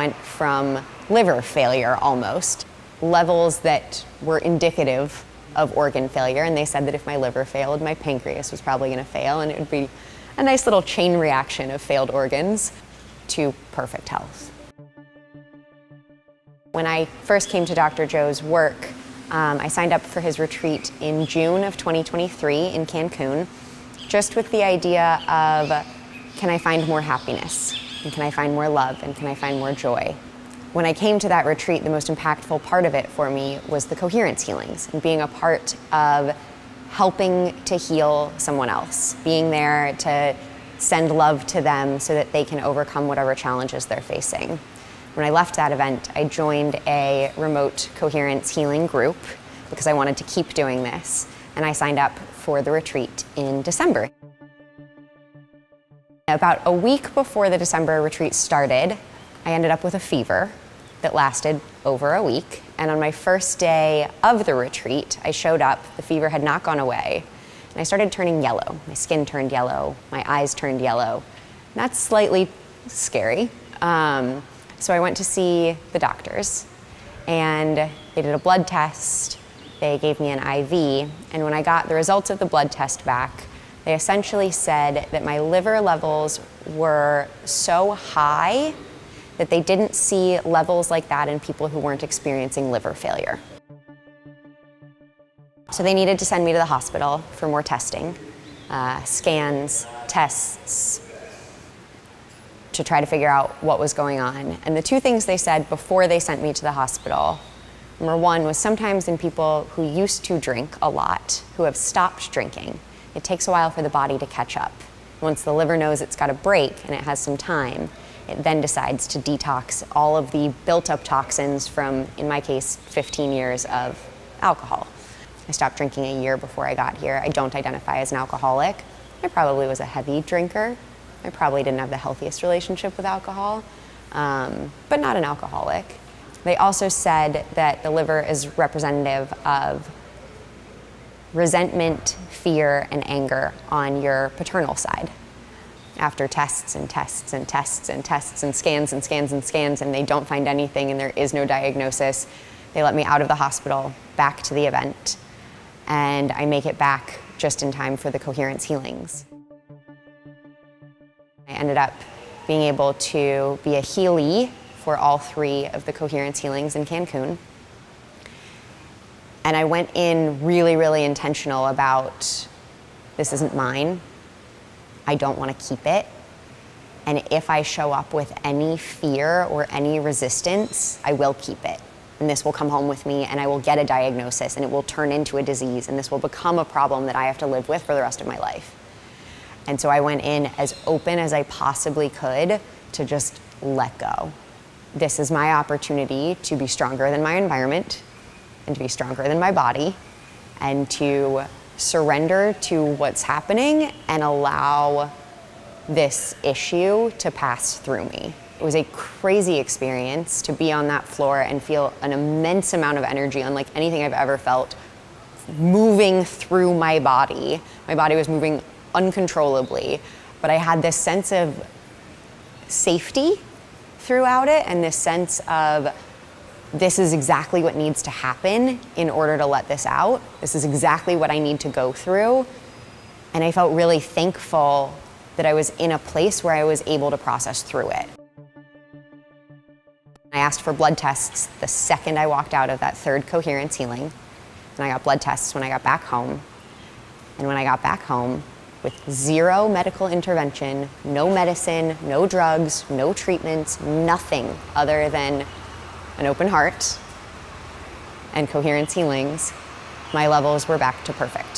went from liver failure almost, levels that were indicative of organ failure, and they said that if my liver failed, my pancreas was probably going to fail, and it would be a nice little chain reaction of failed organs to perfect health. When I first came to Dr. Joe's work, I signed up for his retreat in June of 2023 in Cancun, just with the idea of, can I find more happiness? And can I find more love? And can I find more joy? When I came to that retreat, the most impactful part of it for me was the coherence healings and being a part of helping to heal someone else, being there to send love to them so that they can overcome whatever challenges they're facing. When I left that event, I joined a remote coherence healing group because I wanted to keep doing this, and I signed up for the retreat in December. About a week before the December retreat started, I ended up with a fever that lasted over a week, and on my first day of the retreat, I showed up, the fever had not gone away, and I started turning yellow. My skin turned yellow, my eyes turned yellow, and that's slightly scary. So I went to see the doctors, and they did a blood test, they gave me an IV, and when I got the results of the blood test back, they essentially said that my liver levels were so high that they didn't see levels like that in people who weren't experiencing liver failure. So they needed to send me to the hospital for more testing, scans, tests, to try to figure out what was going on. And the two things they said before they sent me to the hospital, number one was sometimes in people who used to drink a lot, who have stopped drinking, it takes a while for the body to catch up. Once the liver knows it's got a break and it has some time, it then decides to detox all of the built-up toxins from, in my case, 15 years of alcohol. I stopped drinking a year before I got here. I don't identify as an alcoholic. I probably was a heavy drinker. I probably didn't have the healthiest relationship with alcohol, but not an alcoholic. They also said that the liver is representative of resentment, fear, and anger on your paternal side. After tests and tests and tests and tests and scans and scans and scans, and they don't find anything and there is no diagnosis, they let me out of the hospital, back to the event, and I make it back just in time for the coherence healings. I ended up being able to be a healee for all three of the coherence healings in Cancun. And I went in really, really intentional about, this isn't mine. I don't want to keep it. And if I show up with any fear or any resistance, I will keep it. And this will come home with me, and I will get a diagnosis, and it will turn into a disease, and this will become a problem that I have to live with for the rest of my life. And so I went in as open as I possibly could to just let go. This is my opportunity to be stronger than my environment and to be stronger than my body and to surrender to what's happening and allow this issue to pass through me. It was a crazy experience to be on that floor and feel an immense amount of energy, unlike anything I've ever felt, moving through my body. My body was moving uncontrollably, but I had this sense of safety throughout it and this sense of this is exactly what needs to happen in order to let this out. This is exactly what I need to go through. And I felt really thankful that I was in a place where I was able to process through it. I asked for blood tests the second I walked out of that third coherence healing, and I got blood tests when I got back home. And when I got back home, with zero medical intervention, no medicine, no drugs, no treatments, nothing other than an open heart and coherence healings, my levels were back to perfect.